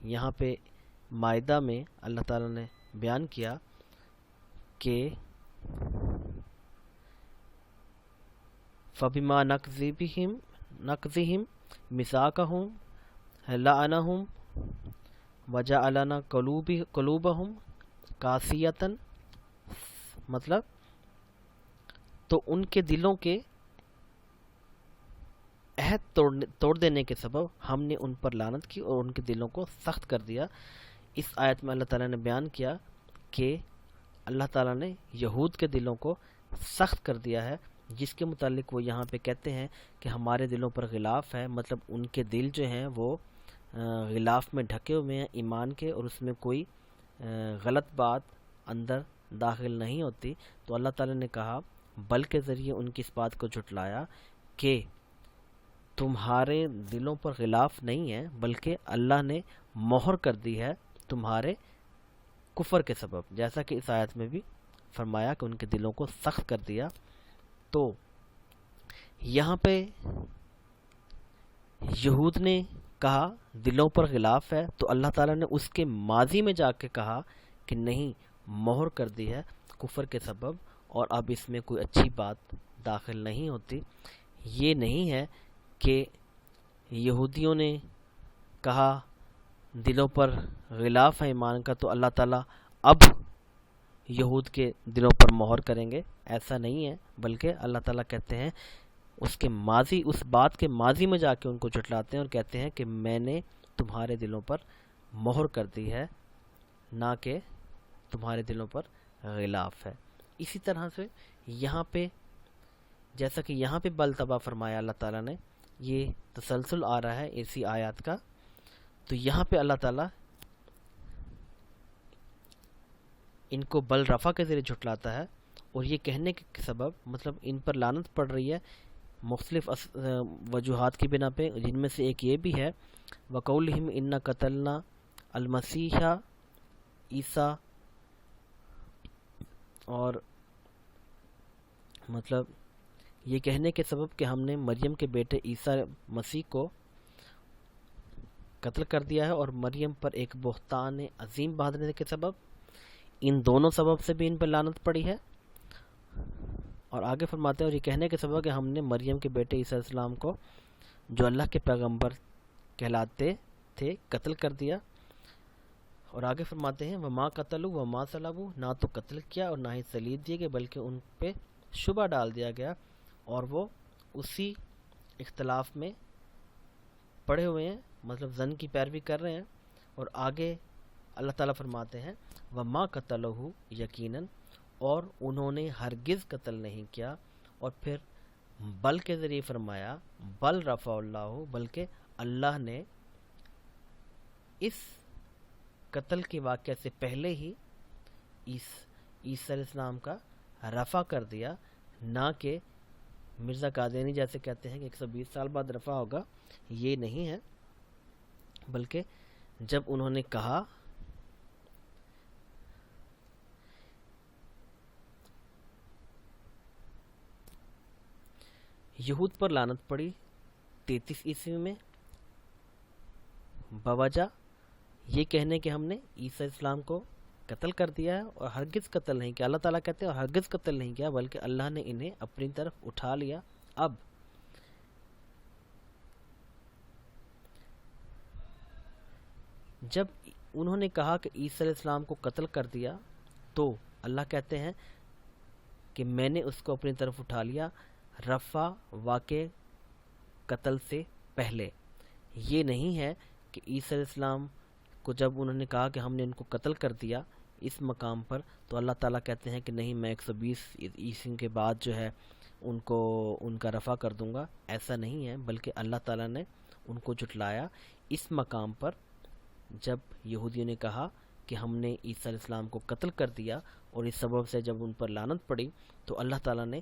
یہاں پہ مائدہ میں اللہ تعالیٰ نے بیان کیا کہ فَبِمَا نَقْضِهِمْ مِيثَاقَهُمْ لَعَنَهُمْ وَجَعَلْنَا قُلُوبَهُمْ قَاسِيَةً، مطلب تو ان کے دلوں کے عہد توڑ دینے کے سبب ہم نے ان پر لعنت کی اور ان کے دلوں کو سخت کر دیا۔ اس آیت میں اللہ تعالیٰ نے بیان کیا کہ اللہ تعالیٰ نے یہود کے دلوں کو سخت کر دیا ہے، جس کے متعلق وہ یہاں پہ کہتے ہیں کہ ہمارے دلوں پر غلاف ہے، مطلب ان کے دل جو ہیں وہ غلاف میں ڈھکے ہوئے ہیں ایمان کے، اور اس میں کوئی غلط بات اندر داخل نہیں ہوتی۔ تو اللہ تعالیٰ نے کہا بل کے ذریعے ان کی اس بات کو جھٹلایا کہ تمہارے دلوں پر غلاف نہیں ہے، بلکہ اللہ نے مہر کر دی ہے تمہارے کفر کے سبب، جیسا کہ اس آیت میں بھی فرمایا کہ ان کے دلوں کو سخت کر دیا۔ تو یہاں پہ یہود نے کہا دلوں پر غلاف ہے، تو اللہ تعالیٰ نے اس کے ماضی میں جا کے کہا کہ نہیں، مہر کر دی ہے کفر کے سبب، اور اب اس میں کوئی اچھی بات داخل نہیں ہوتی۔ یہ نہیں ہے کہ یہودیوں نے کہا دلوں پر غلاف ہے ایمان کا تو اللہ تعالیٰ اب یہود کے دلوں پر مہر کریں گے، ایسا نہیں ہے، بلکہ اللہ تعالیٰ کہتے ہیں اس بات کے ماضی میں جا کے ان کو جھٹلاتے ہیں اور کہتے ہیں کہ میں نے تمہارے دلوں پر مہر کر دی ہے، نہ کہ تمہارے دلوں پر غلاف ہے۔ اسی طرح سے یہاں پہ جیسا کہ یہاں پہ بل طبع فرمایا اللہ تعالیٰ نے، یہ تسلسل آ رہا ہے اسی آیات کا، تو یہاں پہ اللہ تعالیٰ ان کو بل رفع کے ذریعے جھٹلاتا ہے، اور یہ کہنے کے سبب مطلب ان پر لعنت پڑ رہی ہے مختلف وجوہات کی بنا پہ، جن میں سے ایک یہ بھی ہے وَقَوْلِهِمْ إِنَّا قَتَلْنَا الْمَسِيحَ عیسیٰ، اور مطلب یہ کہنے کے سبب کہ ہم نے مریم کے بیٹے عیسیٰ مسیح کو قتل کر دیا ہے اور مریم پر ایک بہتان عظیم باندھنے کے سبب، ان دونوں سبب سے بھی ان پر لعنت پڑی ہے۔ اور آگے فرماتے ہیں اور یہ کہنے کے سبب کہ ہم نے مریم کے بیٹے عیسیٰ علیہ السلام کو جو اللہ کے پیغمبر کہلاتے تھے قتل کر دیا۔ اور آگے فرماتے ہیں وما قتلوا وما صلبوا، نہ تو قتل کیا اور نہ ہی صلیب دیے گئے بلکہ ان پہ شبہ ڈال دیا گیا، اور وہ اسی اختلاف میں پڑے ہوئے ہیں، مطلب زن کی پیروی کر رہے ہیں۔ اور آگے اللہ تعالیٰ فرماتے ہیں وما قتلہ یقیناً، اور انہوں نے ہرگز قتل نہیں کیا، اور پھر بل کے ذریعے فرمایا بل رفع اللہ، بلکہ اللہ نے اس قتل کے واقعہ سے پہلے ہی عیسیٰ علیہ السلام کا رفع کر دیا، نہ کہ مرزا قادیانی جیسے کہتے ہیں کہ 120 سال بعد رفع ہوگا، یہ نہیں ہے، بلکہ جب انہوں نے کہا یہود پر لعنت پڑی 33 عیسوی میں بوجہ یہ کہنے کہ ہم نے عیسیٰ علیہ السلام کو قتل کر دیا ہے اور ہرگز قتل نہیں کیا۔ اللہ تعالیٰ کہتے ہیں اور ہرگز قتل نہیں کیا بلکہ اللہ نے انہیں اپنی طرف اٹھا لیا۔ اب جب انہوں نے کہا کہ عیسیٰ علیہ السلام کو قتل کر دیا تو اللہ کہتے ہیں کہ میں نے اس کو اپنی طرف اٹھا لیا، رفع واقع قتل سے پہلے۔ یہ نہیں ہے کہ عیسیٰ علیہ السلام کو جب انہوں نے کہا کہ ہم نے ان کو قتل کر دیا اس مقام پر تو اللہ تعالیٰ کہتے ہیں کہ نہیں میں 120 عیسوی کے بعد جو ہے ان کا رفع کر دوں گا، ایسا نہیں ہے، بلکہ اللہ تعالیٰ نے ان کو جھٹلایا اس مقام پر جب یہودیوں نے کہا کہ ہم نے عیسیٰ علیہ السلام کو قتل کر دیا، اور اس سبب سے جب ان پر لعنت پڑی تو اللہ تعالیٰ نے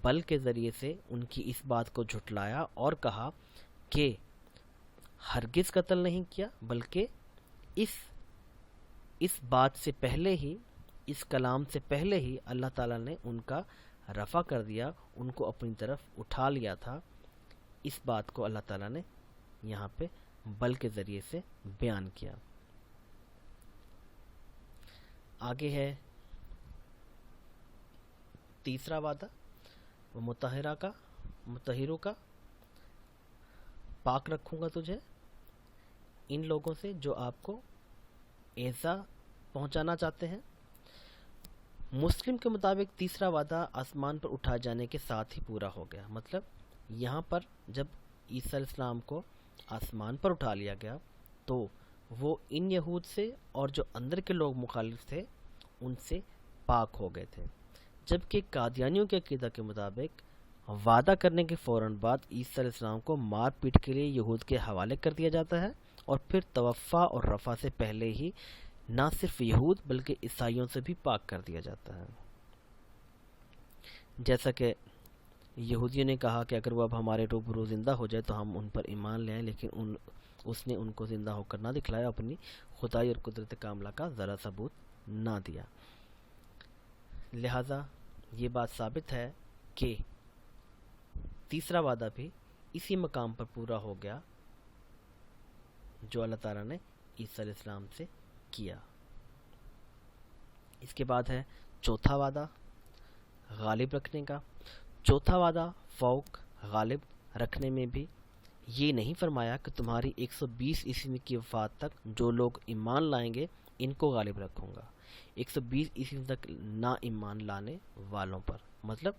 بل کے ذریعے سے ان کی اس بات کو جھٹلایا اور کہا کہ ہرگز قتل نہیں کیا بلکہ اس بات سے پہلے ہی، اس کلام سے پہلے ہی اللہ تعالیٰ نے ان کا رفع کر دیا، ان کو اپنی طرف اٹھا لیا تھا۔ اس بات کو اللہ تعالیٰ نے یہاں پہ بل کے ذریعے سے بیان کیا۔ آگے ہے تیسرا وعدہ، وہ مطہروں کا پاک رکھوں گا تجھے ان لوگوں سے جو آپ کو ایذا پہنچانا چاہتے ہیں۔ مسلم کے مطابق تیسرا وعدہ آسمان پر اٹھا جانے کے ساتھ ہی پورا ہو گیا، مطلب یہاں پر جب عیسیٰ علیہ السلام کو آسمان پر اٹھا لیا گیا تو وہ ان یہود سے اور جو اندر کے لوگ مخالف تھے ان سے پاک ہو گئے تھے، جبکہ قادیانیوں کے عقیدہ کے مطابق وعدہ کرنے کے فوراً بعد عیسیٰ علیہ السلام کو مار پیٹ کے لیے یہود کے حوالے کر دیا جاتا ہے، اور پھر توفع اور رفع سے پہلے ہی نہ صرف یہود بلکہ عیسائیوں سے بھی پاک کر دیا جاتا ہے۔ جیسا کہ یہودیوں نے کہا کہ اگر وہ اب ہمارے روبرو زندہ ہو جائے تو ہم ان پر ایمان لے آئیں، لیکن اس نے ان کو زندہ ہو کر نہ دکھلایا، اپنی خدائی اور قدرت کاملہ کا ذرا ثبوت نہ دیا۔ لہذا یہ بات ثابت ہے کہ تیسرا وعدہ بھی اسی مقام پر پورا ہو گیا جو اللہ تعالیٰ نے عیسیٰ علیہ السلام سے کیا۔ اس کے بعد ہے چوتھا وعدہ غالب رکھنے کا۔ چوتھا وعدہ فوق غالب رکھنے میں بھی یہ نہیں فرمایا کہ تمہاری 120 عیسوی کی وفات تک جو لوگ ایمان لائیں گے ان کو غالب رکھوں گا، 120 عیسوی تک نا ایمان لانے والوں پر۔ مطلب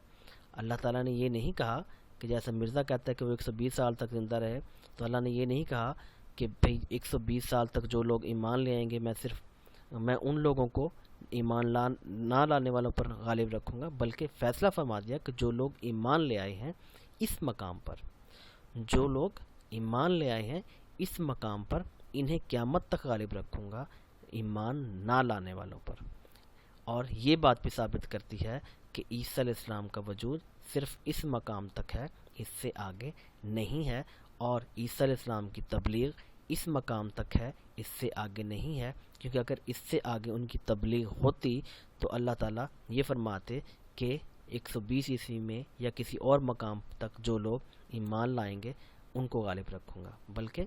اللہ تعالیٰ نے یہ نہیں کہا کہ جیسا مرزا کہتا ہے کہ وہ 120 سال تک زندہ رہے، تو اللہ نے یہ نہیں کہا کہ بھئی 120 سال تک جو لوگ ایمان لے آئیں گے میں ان لوگوں کو ایمان نہ لانے والوں پر غالب رکھوں گا، بلکہ فیصلہ فرما دیا کہ جو لوگ ایمان لے آئے ہیں اس مقام پر، جو لوگ ایمان لے آئے ہیں اس مقام پر انہیں قیامت تک غالب رکھوں گا ایمان نہ لانے والوں پر۔ اور یہ بات بھی ثابت کرتی ہے کہ عیسیٰ علیہ السلام کا وجود صرف اس مقام تک ہے، اس سے آگے نہیں ہے، اور عیسیٰ علیہ السلام کی تبلیغ اس مقام تک ہے، اس سے آگے نہیں ہے، کیونکہ اگر اس سے آگے ان کی تبلیغ ہوتی تو اللہ تعالیٰ یہ فرماتے کہ 120 عیسوی میں یا کسی اور مقام تک جو لوگ ایمان لائیں گے ان کو غالب رکھوں گا، بلکہ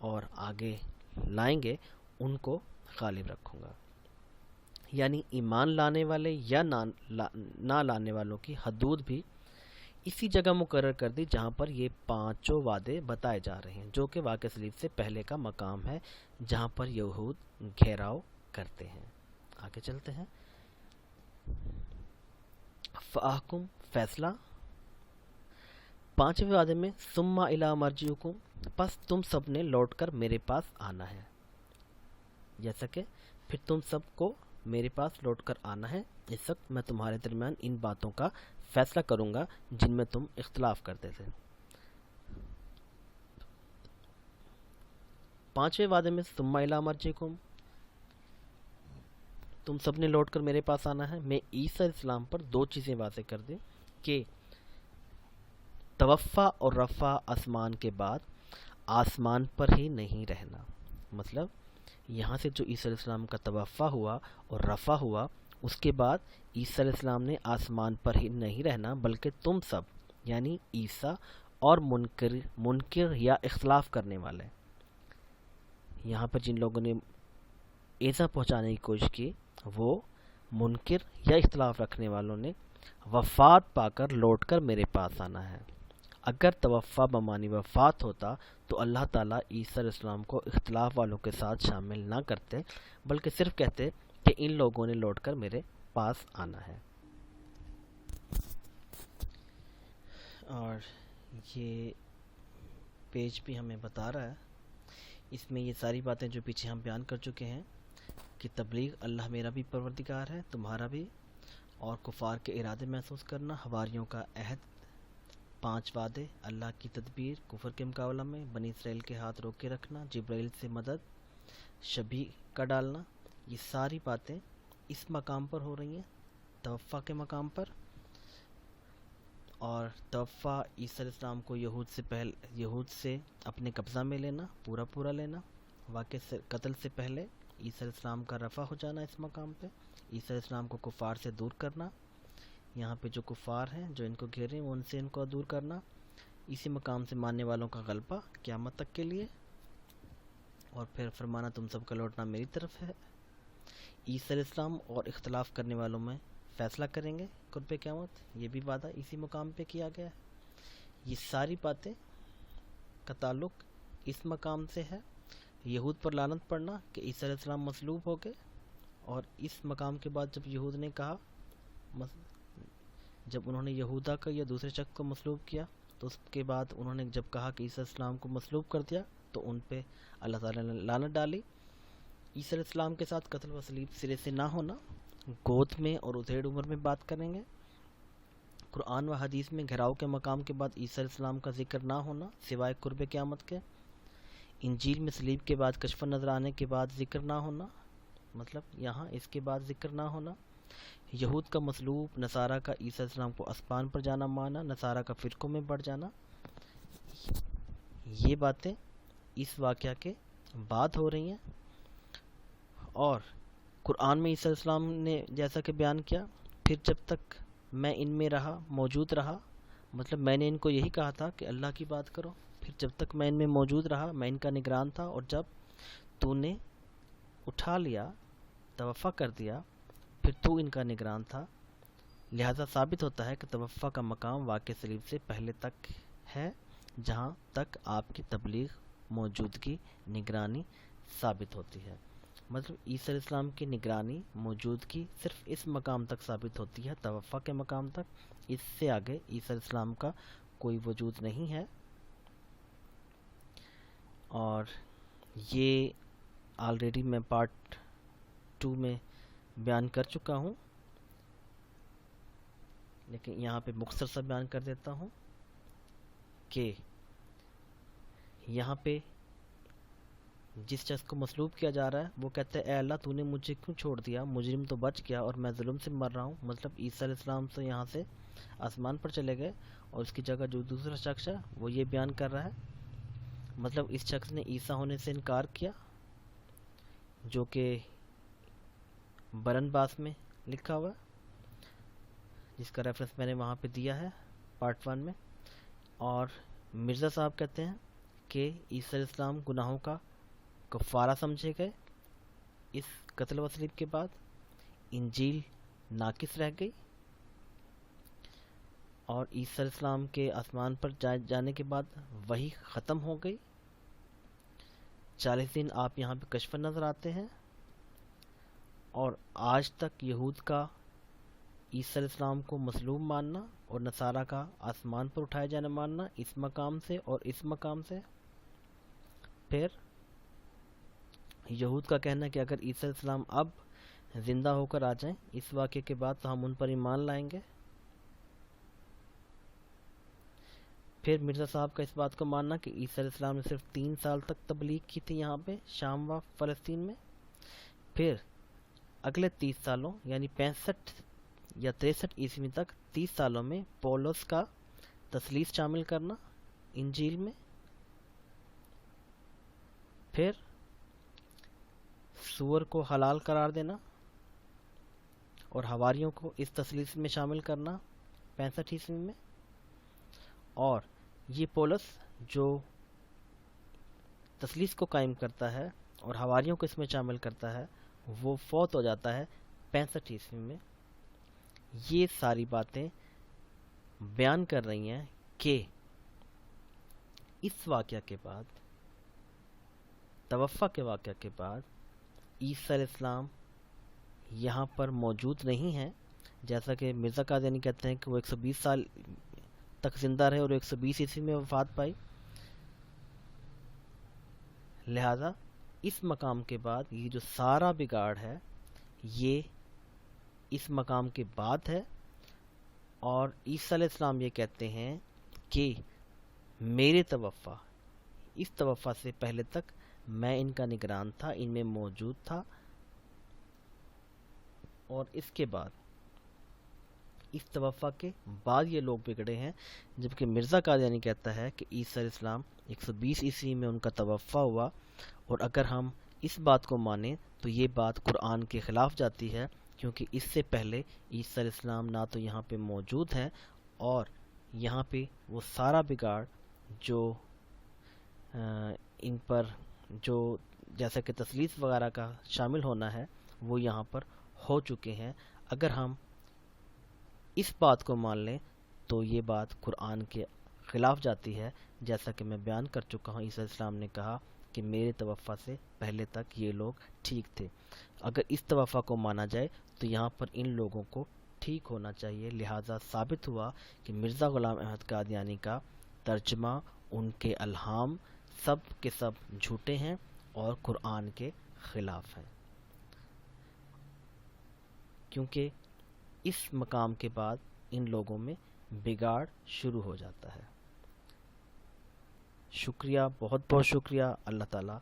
اور آگے لائیں گے ان کو غالب رکھوں گا. یعنی ایمان لانے والے یا نہ لانے والوں کی حدود بھی اسی جگہ مقرر کر دی جہاں پر یہ پانچوں وعدے بتائے جا رہے ہیں، جو کہ واقعہ صلیب سے پہلے کا مقام ہے جہاں پر یہود گھیراؤ کرتے ہیں. آگے چلتے ہیں. فاحکم فیصلہ. پانچویں وعدے میں ثم الی مرجعکم، پس تم سب نے لوٹ کر میرے پاس آنا ہے. جیسا کہ پھر تم سب کو میرے پاس لوٹ کر آنا ہے. اس وقت میں تمہارے درمیان ان باتوں کا فیصلہ کروں گا جن میں تم اختلاف کرتے تھے. پانچویں وعدے میں ثم الی مرجعکم، تم سب نے لوٹ کر میرے پاس آنا ہے، میں عیسیٰ علیہ السلام پر دو چیزیں واضح کر دیں کہ توفع اور رفع آسمان کے بعد آسمان پر ہی نہیں رہنا. مطلب یہاں سے جو عیسیٰ علیہ السلام کا توفع ہوا اور رفع ہوا، اس کے بعد عیسیٰ علیہ السلام نے آسمان پر ہی نہیں رہنا، بلکہ تم سب یعنی عیسیٰ اور منکر یا اختلاف کرنے والے، یہاں پر جن لوگوں نے ایذا پہنچانے کی کوشش کی وہ منکر یا اختلاف رکھنے والوں نے وفات پا کر لوٹ کر میرے پاس آنا ہے. اگر توفع بمانی وفات ہوتا تو اللہ تعالیٰ عیسیٰ علیہ السلام کو اختلاف والوں کے ساتھ شامل نہ کرتے، بلکہ صرف کہتے کہ ان لوگوں نے لوٹ کر میرے پاس آنا ہے. اور یہ پیج بھی ہمیں بتا رہا ہے، اس میں یہ ساری باتیں جو پیچھے ہم بیان کر چکے ہیں کہ تبلیغ، اللہ میرا بھی پروردگار ہے تمہارا بھی، اور کفار کے ارادے محسوس کرنا، حواریوں کا عہد، 5 وعدے، اللہ کی تدبیر کفر کے مقابلہ میں، بنی اسرائیل کے ہاتھ روک کے رکھنا، جبرائیل سے مدد، شبیہ کا ڈالنا، یہ ساری باتیں اس مقام پر ہو رہی ہیں، توفع کے مقام پر. اور توفع عیسیٰ علیہ السلام کو یہود سے اپنے قبضہ میں لینا، پورا لینا، واقع قتل سے پہلے عیسیٰ علیہ السلام کا رفع ہو جانا اس مقام پہ، عیسیٰ علیہ السلام کو کفار سے دور کرنا، یہاں پہ جو کفار ہیں جو ان کو گھیرے ہیں ان سے ان کو دور کرنا، اسی مقام سے ماننے والوں کا غلبہ قیامت تک کے لیے، اور پھر فرمانا تم سب کا لوٹنا میری طرف ہے. عیسیٰ علیہ السلام اور اختلاف کرنے والوں میں فیصلہ کریں گے قرب قیامت، یہ بھی وعدہ اسی مقام پہ کیا گیا ہے. یہ ساری باتیں کا تعلق اس مقام سے ہے. یہود پر لعنت پڑنا کہ عیسیٰ علیہ السلام مصلوب ہو گئے، اور اس مقام کے بعد جب یہود نے کہا، جب انہوں نے یہودا کا یا دوسرے شخص کو مصلوب کیا، تو اس کے بعد انہوں نے جب کہا کہ عیسیٰ علیہ السلام کو مصلوب کر دیا تو ان پہ اللہ تعالیٰ نے لعنت ڈالی. عیسیٰ علیہ السلام کے ساتھ قتل و صلیب سرے سے نہ ہونا، گود میں اور ادھیڑ عمر میں بات کریں گے. قرآن و حدیث میں گھراؤ کے مقام کے بعد عیسیٰ علیہ السلام کا ذکر نہ ہونا سوائے قرب قیامت کے. انجیل میں صلیب کے بعد کشف نظر آنے کے بعد ذکر نہ ہونا، مطلب یہاں اس کے بعد ذکر نہ ہونا. یہود کا مصلوب، نصارہ کا عیسیٰ علیہ السلام کو اسمان پر جانا مانا، نصارہ کا فرقوں میں بڑھ جانا، یہ باتیں اس واقعہ کے بعد ہو رہی ہیں. اور قرآن میں عیسیٰ علیہ السلام نے جیسا کہ بیان کیا، پھر جب تک میں ان میں رہا، موجود رہا، مطلب میں نے ان کو یہی کہا تھا کہ اللہ کی بات کرو، پھر جب تک میں ان میں موجود رہا میں ان کا نگران تھا، اور جب تو نے اٹھا لیا، توفع کر دیا، پھر تو ان کا نگران تھا. لہذا ثابت ہوتا ہے کہ توفع کا مقام واقع صلیب سے پہلے تک ہے، جہاں تک آپ کی تبلیغ، موجودگی، نگرانی ثابت ہوتی ہے. مطلب عیسیٰ علیہ السلام کی نگرانی، موجودگی صرف اس مقام تک ثابت ہوتی ہے، توفع کے مقام تک. اس سے آگے عیسیٰ علیہ السلام کا کوئی وجود نہیں ہے. اور یہ آلریڈی میں پارٹ 2 میں بیان کر چکا ہوں، لیکن یہاں پہ مختصر سا بیان کر دیتا ہوں کہ یہاں پہ جس شخص کو مصلوب کیا جا رہا ہے وہ کہتا ہے اے اللہ تو نے مجھے کیوں چھوڑ دیا، مجرم تو بچ گیا اور میں ظلم سے مر رہا ہوں. مطلب عیسیٰ علیہ السلام تو یہاں سے آسمان پر چلے گئے، اور اس کی جگہ جو دوسرا شخص ہے وہ یہ بیان کر رہا ہے، مطلب اس شخص نے عیسیٰ ہونے سے انکار کیا، جو کہ برن باس میں لکھا ہوا ہے، جس کا ریفرنس میں نے وہاں پہ دیا ہے پارٹ 1 میں. اور مرزا صاحب کہتے ہیں کہ عیسی علیہ السلام گناہوں کا کفارہ سمجھے گئے اس قتل و تشلیب کے بعد، انجیل ناقص رہ گئی، اور عیسی علیہ السلام کے آسمان پر جانے کے بعد وہی ختم ہو گئی، 40 دن آپ یہاں پہ کشف نظر آتے ہیں، اور آج تک یہود کا عیسی علیہ السلام کو مظلوم ماننا اور نصارہ کا آسمان پر اٹھائے جانا ماننا اس مقام سے اور اس مقام سے۔ پھر یہود کا کہنا ہے کہ اگر عیسی علیہ السلام اب زندہ ہو کر آ جائیں اس واقعے کے بعد تو ہم ان پر ایمان لائیں گے۔ پھر مرزا صاحب کا اس بات کو ماننا کہ عیسی علیہ السلام نے صرف 3 سال تک تبلیغ کی تھی یہاں پہ شام و فلسطین میں، پھر اگلے 30 سالوں یعنی 65 یا 63 عیسوی تک 30 سالوں میں پولس کا تثلیث شامل کرنا انجیل میں، پھر سور کو حلال قرار دینا اور حواریوں کو اس تثلیث میں شامل کرنا 65 عیسوی میں، اور یہ پولس جو تثلیث کو قائم کرتا ہے اور حواریوں کو اس میں شامل کرتا ہے وہ فوت ہو جاتا ہے 65 عیسوی میں۔ یہ ساری باتیں بیان کر رہی ہیں کہ اس واقعہ کے بعد، توفہ کے واقعہ کے بعد، عیسی علیہ السلام یہاں پر موجود نہیں ہیں، جیسا کہ مرزا قادیانی کہتے ہیں کہ وہ 120 سال تک زندہ رہے اور 120 عیسوی میں وفات پائی۔ لہذا اس مقام کے بعد یہ جو سارا بگاڑ ہے یہ اس مقام کے بعد ہے، اور عیسی علیہ السلام یہ کہتے ہیں کہ میرے توفہ، اس توفہ سے پہلے تک میں ان کا نگران تھا، ان میں موجود تھا، اور اس کے بعد اس توفہ کے بعد یہ لوگ بگڑے ہیں، جبکہ مرزا قادیانی کہتا ہے کہ عیسی علیہ السلام 120 عیسوی میں ان کا توفہ ہوا، اور اگر ہم اس بات کو مانیں تو یہ بات قرآن کے خلاف جاتی ہے، کیونکہ اس سے پہلے عیسی علیہ السلام نہ تو یہاں پہ موجود ہیں، اور یہاں پہ وہ سارا بگاڑ جو ان پر جو جیسا کہ تثلیث وغیرہ کا شامل ہونا ہے وہ یہاں پر ہو چکے ہیں۔ اگر ہم اس بات کو مان لیں تو یہ بات قرآن کے خلاف جاتی ہے، جیسا کہ میں بیان کر چکا ہوں۔ عیسی علیہ السلام نے کہا کہ میرے توفہ سے پہلے تک یہ لوگ ٹھیک تھے۔ اگر اس توفہ کو مانا جائے تو یہاں پر ان لوگوں کو ٹھیک ہونا چاہیے، لہٰذا ثابت ہوا کہ مرزا غلام احمد قادیانی کا ترجمہ، ان کے الہام سب کے سب جھوٹے ہیں اور قرآن کے خلاف ہیں، کیونکہ اس مقام کے بعد ان لوگوں میں بگاڑ شروع ہو جاتا ہے۔ شکریہ، بہت بہت شکریہ۔ اللہ تعالیٰ